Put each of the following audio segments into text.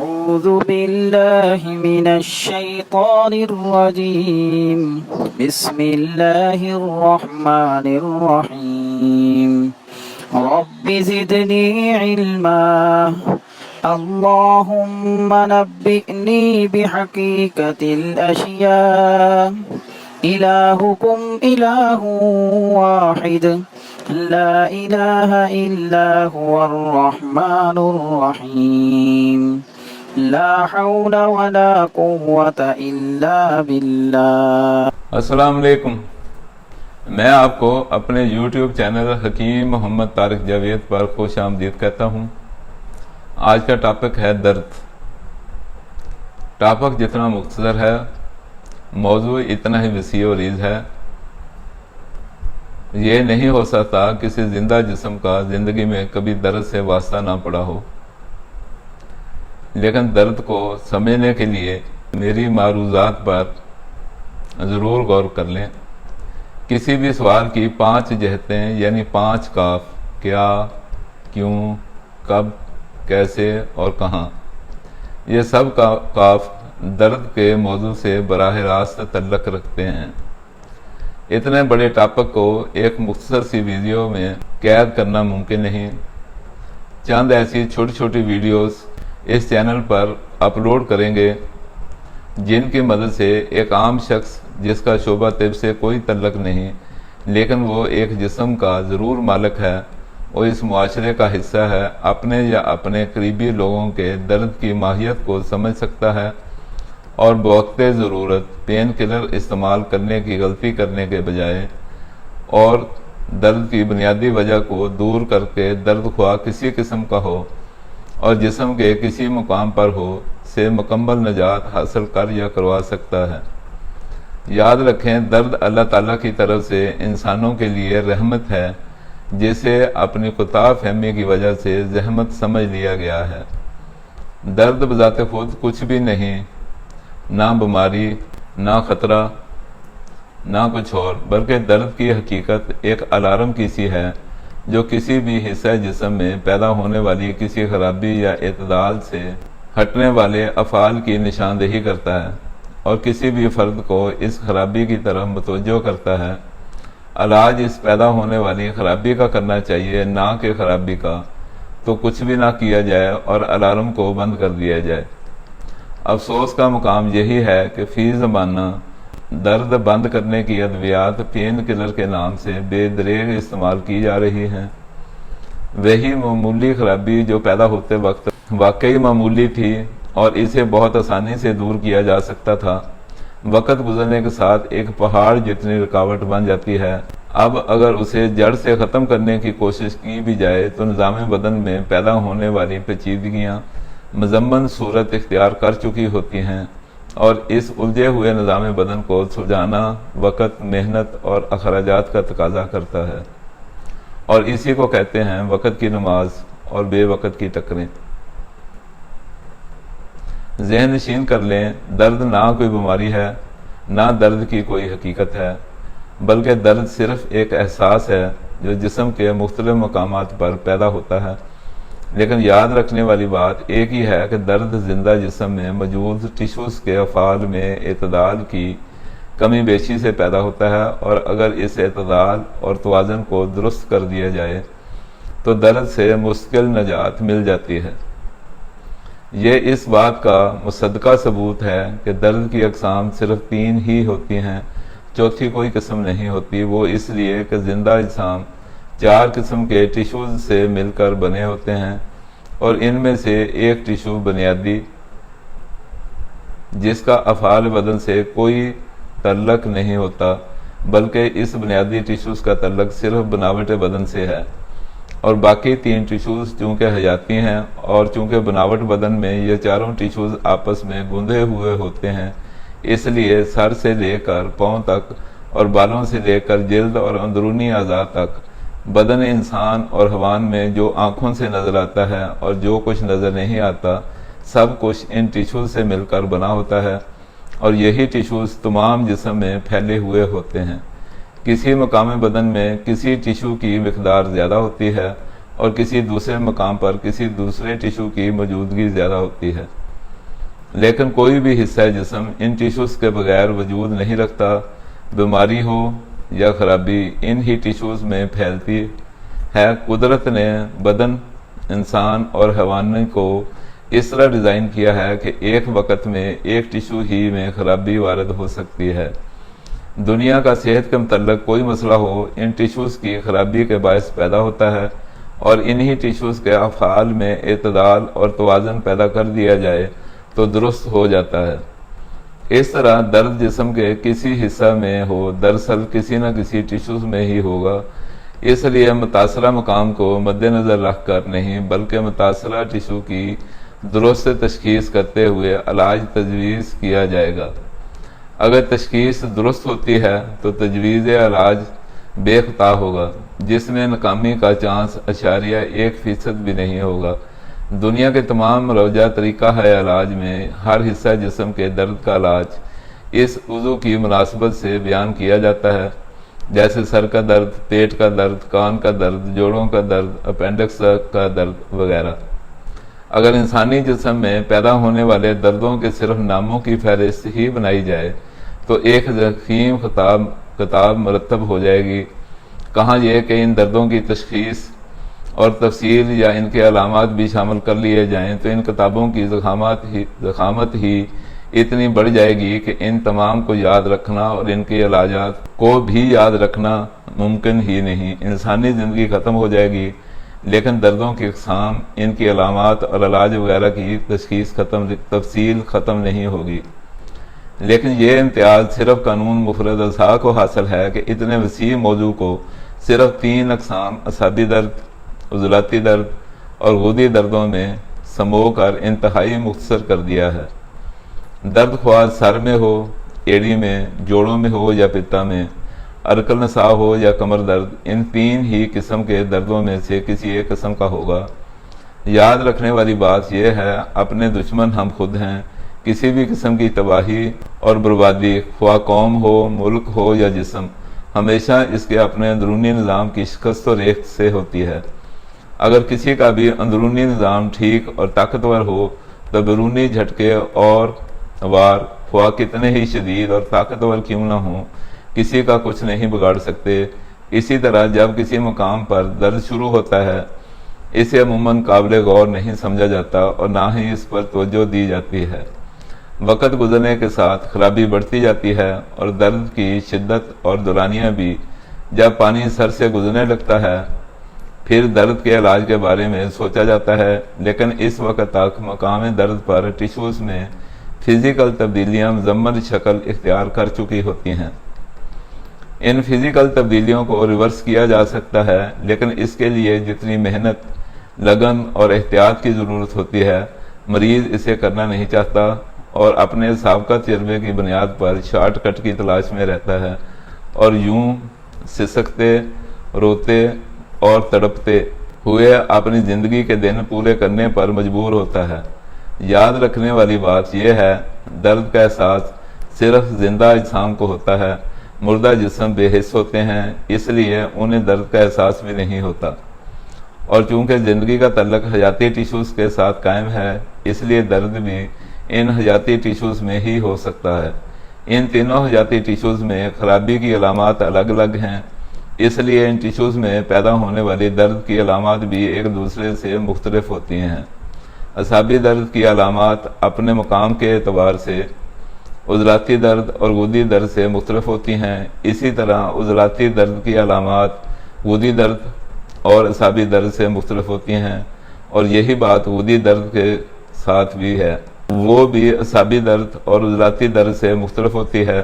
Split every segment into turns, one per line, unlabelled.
أعوذ بالله من الشيطان الرجيم بسم الله الرحمن الرحيم رب زدني علما اللهم نبئني بحقيقة الأشياء إلهكم إله واحد لا إله إلا هو الرحمن الرحيم لا حول ولا قوة إلا بالله۔
السلام علیکم، میں آپ کو اپنے یوٹیوب چینل حکیم محمد طارق جاوید پر خوش آمدید کہتا ہوں۔ آج کا ٹاپک ہے درد۔ ٹاپک جتنا مختصر ہے، موضوع اتنا ہی وسیع و عریض ہے۔ یہ نہیں ہو سکتا کسی زندہ جسم کا زندگی میں کبھی درد سے واسطہ نہ پڑا ہو، لیکن درد کو سمجھنے کے لیے میری معروضات پر ضرور غور کر لیں۔ کسی بھی سوال کی 5 جہتیں یعنی 5 کاف، کیا، کیوں، کب، کیسے اور کہاں، یہ سب کاف درد کے موضوع سے براہ راست تعلق رکھتے ہیں۔ اتنے بڑے ٹاپک کو ایک مختصر سی ویڈیو میں قید کرنا ممکن نہیں۔ چند ایسی چھوٹی چھوٹی ویڈیوز اس چینل پر اپلوڈ کریں گے جن کی مدد سے ایک عام شخص جس کا شعبہ طب سے کوئی تعلق نہیں لیکن وہ ایک جسم کا ضرور مالک ہے، وہ اس معاشرے کا حصہ ہے، اپنے یا اپنے قریبی لوگوں کے درد کی ماہیت کو سمجھ سکتا ہے اور بوقت ضرورت پین کلر استعمال کرنے کی غلطی کرنے کے بجائے اور درد کی بنیادی وجہ کو دور کر کے درد خواہ کسی قسم کا ہو اور جسم کے کسی مقام پر ہو سے مکمل نجات حاصل کر یا کروا سکتا ہے۔ یاد رکھیں، درد اللہ تعالیٰ کی طرف سے انسانوں کے لیے رحمت ہے جسے اپنی قطع فہمی کی وجہ سے زحمت سمجھ لیا گیا ہے۔ درد بذات خود کچھ بھی نہیں، نہ بیماری، نہ خطرہ، نہ کچھ اور، بلکہ درد کی حقیقت ایک الارم کی سی ہے جو کسی بھی حصہ جسم میں پیدا ہونے والی کسی خرابی یا اعتدال سے ہٹنے والے افعال کی نشاندہی کرتا ہے اور کسی بھی فرد کو اس خرابی کی طرف متوجہ کرتا ہے۔ علاج اس پیدا ہونے والی خرابی کا کرنا چاہیے، نہ کہ خرابی کا، تو کچھ بھی نہ کیا جائے اور الارم کو بند کر دیا جائے۔ افسوس کا مقام یہی ہے کہ فی زمانہ درد بند کرنے کی ادویات پین کلر کے نام سے بے دریغ استعمال کی جا رہی ہیں۔ وہی معمولی خرابی جو پیدا ہوتے وقت واقعی معمولی تھی اور اسے بہت آسانی سے دور کیا جا سکتا تھا، وقت گزرنے کے ساتھ ایک پہاڑ جتنی رکاوٹ بن جاتی ہے۔ اب اگر اسے جڑ سے ختم کرنے کی کوشش کی بھی جائے تو نظام بدن میں پیدا ہونے والی پیچیدگیاں مزمن صورت اختیار کر چکی ہوتی ہیں اور اس الجھے ہوئے نظام بدن کو سلجھانا وقت، محنت اور اخراجات کا تقاضا کرتا ہے، اور اسی کو کہتے ہیں وقت کی نماز اور بے وقت کی ٹکریں۔ ذہن نشین کر لیں، درد نہ کوئی بیماری ہے، نہ درد کی کوئی حقیقت ہے، بلکہ درد صرف ایک احساس ہے جو جسم کے مختلف مقامات پر پیدا ہوتا ہے۔ لیکن یاد رکھنے والی بات ایک ہی ہے کہ درد زندہ جسم میں موجود ٹیشوز کے افعال میں اعتدال کی کمی بیشی سے پیدا ہوتا ہے، اور اگر اس اعتدال اور توازن کو درست کر دیا جائے تو درد سے مستقل نجات مل جاتی ہے۔ یہ اس بات کا مصدقہ ثبوت ہے کہ درد کی اقسام صرف 3 ہی ہوتی ہیں، چوتھی کوئی قسم نہیں ہوتی۔ وہ اس لیے کہ زندہ اجسام 4 قسم کے ٹیشوز سے مل کر بنے ہوتے ہیں، اور ان میں سے ایک ٹیشو بنیادی جس کا افعال بدن سے کوئی تعلق نہیں ہوتا، بلکہ اس بنیادی ٹیشوز کا تعلق صرف بناوٹ بدن سے ہے، اور باقی 3 ٹیشوز چونکہ حیاتی ہیں اور چونکہ بناوٹ بدن میں یہ چاروں ٹیشوز آپس میں گندھے ہوئے ہوتے ہیں، اس لیے سر سے لے کر پاؤں تک اور بالوں سے لے کر جلد اور اندرونی اعضاء تک بدن انسان اور حیوان میں جو آنکھوں سے نظر آتا ہے اور جو کچھ نظر نہیں آتا، سب کچھ ان ٹیشوز سے مل کر بنا ہوتا ہے، اور یہی ٹیشوز تمام جسم میں پھیلے ہوئے ہوتے ہیں۔ کسی مقام بدن میں کسی ٹیشو کی مقدار زیادہ ہوتی ہے اور کسی دوسرے مقام پر کسی دوسرے ٹیشو کی موجودگی زیادہ ہوتی ہے۔ لیکن کوئی بھی حصہ جسم ان ٹیشوز کے بغیر وجود نہیں رکھتا۔ بیماری ہو یا خرابی ان ہی ٹیشوز میں پھیلتی ہے۔ قدرت نے بدن انسان اور حیوانی کو اس طرح ڈیزائن کیا ہے کہ ایک وقت میں ایک ٹیشو ہی میں خرابی وارد ہو سکتی ہے۔ دنیا کا صحت کے متعلق کوئی مسئلہ ہو، ان ٹیشوز کی خرابی کے باعث پیدا ہوتا ہے، اور انہی ٹیشوز کے افعال میں اعتدال اور توازن پیدا کر دیا جائے تو درست ہو جاتا ہے۔ اس طرح درد جسم کے کسی حصہ میں ہو، دراصل کسی نہ کسی ٹیشوز میں ہی ہوگا۔ اس لیے متاثرہ مقام کو مد نظر رکھ کر نہیں بلکہ متاثرہ ٹیشو کی درست تشخیص کرتے ہوئے علاج تجویز کیا جائے گا۔ اگر تشخیص درست ہوتی ہے تو تجویز علاج بے خطا ہوگا، جس میں ناکامی کا چانس 0.1% بھی نہیں ہوگا۔ دنیا کے تمام مروجہ طریقہ ہے علاج میں ہر حصہ جسم کے درد کا علاج اس عضو کی مناسبت سے بیان کیا جاتا ہے، جیسے سر کا درد، پیٹ کا درد، کان کا درد، جوڑوں کا درد، اپینڈکس کا درد وغیرہ۔ اگر انسانی جسم میں پیدا ہونے والے دردوں کے صرف ناموں کی فہرست ہی بنائی جائے تو ایک ضخیم کتاب مرتب ہو جائے گی۔ کہاں یہ کہ ان دردوں کی تشخیص اور تفصیل یا ان کے علامات بھی شامل کر لیے جائیں تو ان کتابوں کی ضخامت ہی اتنی بڑھ جائے گی کہ ان تمام کو یاد رکھنا اور ان کے علاجات کو بھی یاد رکھنا ممکن ہی نہیں۔ انسانی زندگی ختم ہو جائے گی لیکن دردوں کی اقسام، ان کی علامات اور علاج وغیرہ کی تفصیل ختم نہیں ہوگی۔ لیکن یہ امتیاز صرف قانون مفرد اعضاء کو حاصل ہے کہ اتنے وسیع موضوع کو صرف 3 اقسام اعصابی درد، عضلاتی درد اور غدی دردوں میں سمو کر انتہائی مختصر کر دیا ہے۔ درد خواہ سر میں ہو، ایڑی میں، جوڑوں میں ہو یا پتا میں، ارکل نسا ہو یا کمر درد، ان 3 ہی قسم کے دردوں میں سے کسی ایک قسم کا ہوگا۔ یاد رکھنے والی بات یہ ہے، اپنے دشمن ہم خود ہیں۔ کسی بھی قسم کی تباہی اور بربادی، خواہ قوم ہو، ملک ہو یا جسم، ہمیشہ اس کے اپنے اندرونی نظام کی شکست و ریخت سے ہوتی ہے۔ اگر کسی کا بھی اندرونی نظام ٹھیک اور طاقتور ہو تو بیرونی جھٹکے اور وار خواہ کتنے ہی شدید اور طاقتور کیوں نہ ہوں کسی کا کچھ نہیں بگاڑ سکتے۔ اسی طرح جب کسی مقام پر درد شروع ہوتا ہے اسے عموماً قابل غور نہیں سمجھا جاتا اور نہ ہی اس پر توجہ دی جاتی ہے۔ وقت گزرنے کے ساتھ خرابی بڑھتی جاتی ہے اور درد کی شدت اور دورانیہ بھی جب پانی سر سے گزرنے لگتا ہے پھر درد کے علاج کے بارے میں سوچا جاتا ہے، لیکن اس وقت تک مقام درد پر ٹیشوز میں فزیکل تبدیلیاں مزمن شکل اختیار کر چکی ہوتی ہیں۔ ان فزیکل تبدیلیوں کو ریورس کیا جا سکتا ہے، لیکن اس کے لیے جتنی محنت، لگن اور احتیاط کی ضرورت ہوتی ہے مریض اسے کرنا نہیں چاہتا اور اپنے سابقہ تجربے کی بنیاد پر شارٹ کٹ کی تلاش میں رہتا ہے اور یوں سسکتے، روتے اور تڑپتے ہوئے اپنی زندگی کے دن پورے کرنے پر مجبور ہوتا ہے۔ یاد رکھنے والی بات یہ ہے، درد کا احساس صرف زندہ اجسام کو ہوتا ہے، مردہ جسم بے حس ہوتے ہیں، اس لیے انہیں درد کا احساس بھی نہیں ہوتا۔ اور چونکہ زندگی کا تعلق حیاتی ٹیشوز کے ساتھ قائم ہے اس لیے درد بھی ان حیاتی ٹیشوز میں ہی ہو سکتا ہے۔ ان تینوں حیاتی ٹیشوز میں خرابی کی علامات الگ الگ ہیں، اس لیے ان ٹیشوز میں پیدا ہونے والی درد کی علامات بھی ایک دوسرے سے مختلف ہوتی ہیں۔ اعصابی درد کی علامات اپنے مقام کے اعتبار سے عضلاتی درد اور غدی درد سے مختلف ہوتی ہیں۔ اسی طرح عضلاتی درد کی علامات غدی درد اور اعصابی درد سے مختلف ہوتی ہیں، اور یہی بات غدی درد کے ساتھ بھی ہے، وہ بھی اعصابی درد اور عضلاتی درد سے مختلف ہوتی ہے۔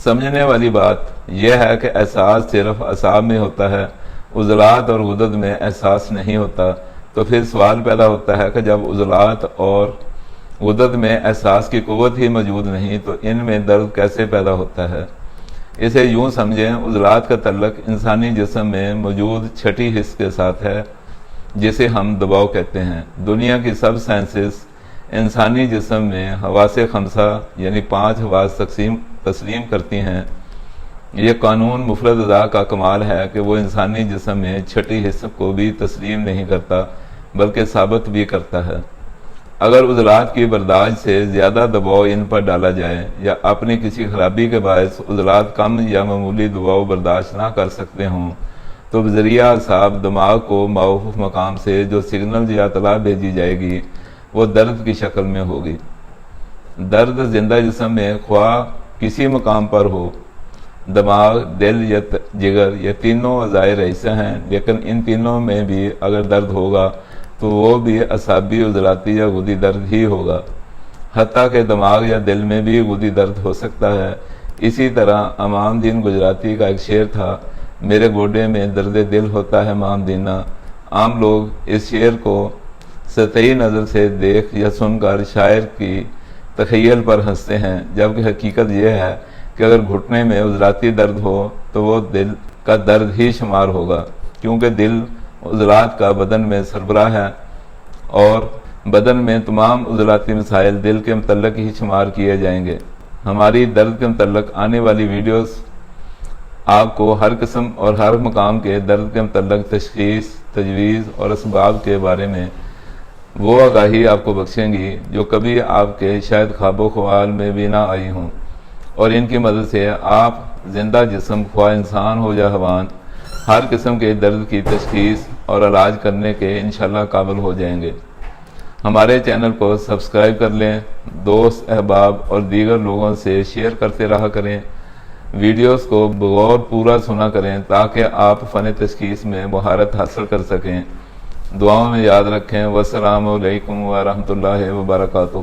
سمجھنے والی بات یہ ہے کہ احساس صرف اعصاب میں ہوتا ہے، عضلات اور غدد میں احساس نہیں ہوتا۔ تو پھر سوال پیدا ہوتا ہے کہ جب عضلات اور غدد میں احساس کی قوت ہی موجود نہیں تو ان میں درد کیسے پیدا ہوتا ہے؟ اسے یوں سمجھیں، عضلات کا تعلق انسانی جسم میں موجود چھٹی حس کے ساتھ ہے جسے ہم دباؤ کہتے ہیں۔ دنیا کی سب سائنسز انسانی جسم میں حواس خمسہ یعنی 5 حواس تسلیم کرتی ہیں۔ یہ قانون مفرد اعضاء کا کمال ہے کہ وہ انسانی جسم میں چھٹی حس کو بھی تسلیم نہیں کرتا بلکہ ثابت بھی کرتا ہے۔ اگر عضلات کی برداشت سے زیادہ دباؤ ان پر ڈالا جائے یا اپنی کسی خرابی کے باعث عضلات کم یا معمولی دباؤ برداشت نہ کر سکتے ہوں تو بذریعہ اعصاب دماغ کو موقوف مقام سے جو سگنل یا اطلاع بھیجی جائے گی وہ درد کی شکل میں ہوگی۔ درد زندہ جسم میں خواہ کسی مقام پر ہو، دماغ، دل یا جگر یہ تینوں اعضائے رئیسہ ہیں، لیکن ان تینوں میں بھی اگر درد ہوگا تو وہ بھی اعصابی عضلاتی یا غدی درد ہی ہوگا۔ حتیٰ کہ دماغ یا دل میں بھی غدی درد ہو سکتا ہے۔ اسی طرح امام دین گجراتی کا ایک شعر تھا، میرے گوڈے میں درد دل ہوتا ہے مام دینا۔ عام لوگ اس شعر کو سطحی نظر سے دیکھ یا سن کر شاعر کی تخیل پر ہنستے ہیں، جبکہ حقیقت یہ ہے کہ اگر گھٹنے میں عضلاتی درد ہو تو وہ دل کا درد ہی شمار ہوگا، کیونکہ دل عضلات کا بدن میں سربراہ ہے اور بدن میں تمام عضلاتی مسائل دل کے متعلق ہی شمار کیے جائیں گے۔ ہماری درد کے متعلق آنے والی ویڈیوز آپ کو ہر قسم اور ہر مقام کے درد کے متعلق تشخیص، تجویز اور اسباب کے بارے میں وہ آگاہی آپ کو بخشیں گی جو کبھی آپ کے شاید خواب و خیال میں بھی نہ آئی ہوں، اور ان کی مدد سے آپ زندہ جسم خواہ انسان ہو یا حیوان ہر قسم کے درد کی تشخیص اور علاج کرنے کے انشاءاللہ قابل ہو جائیں گے۔ ہمارے چینل کو سبسکرائب کر لیں، دوست، احباب اور دیگر لوگوں سے شیئر کرتے رہا کریں، ویڈیوز کو بغور پورا سنا کریں تاکہ آپ فن تشخیص میں مہارت حاصل کر سکیں۔ دعاؤں میں یاد رکھیں۔ والسلام علیکم ورحمۃ اللہ وبرکاتہ۔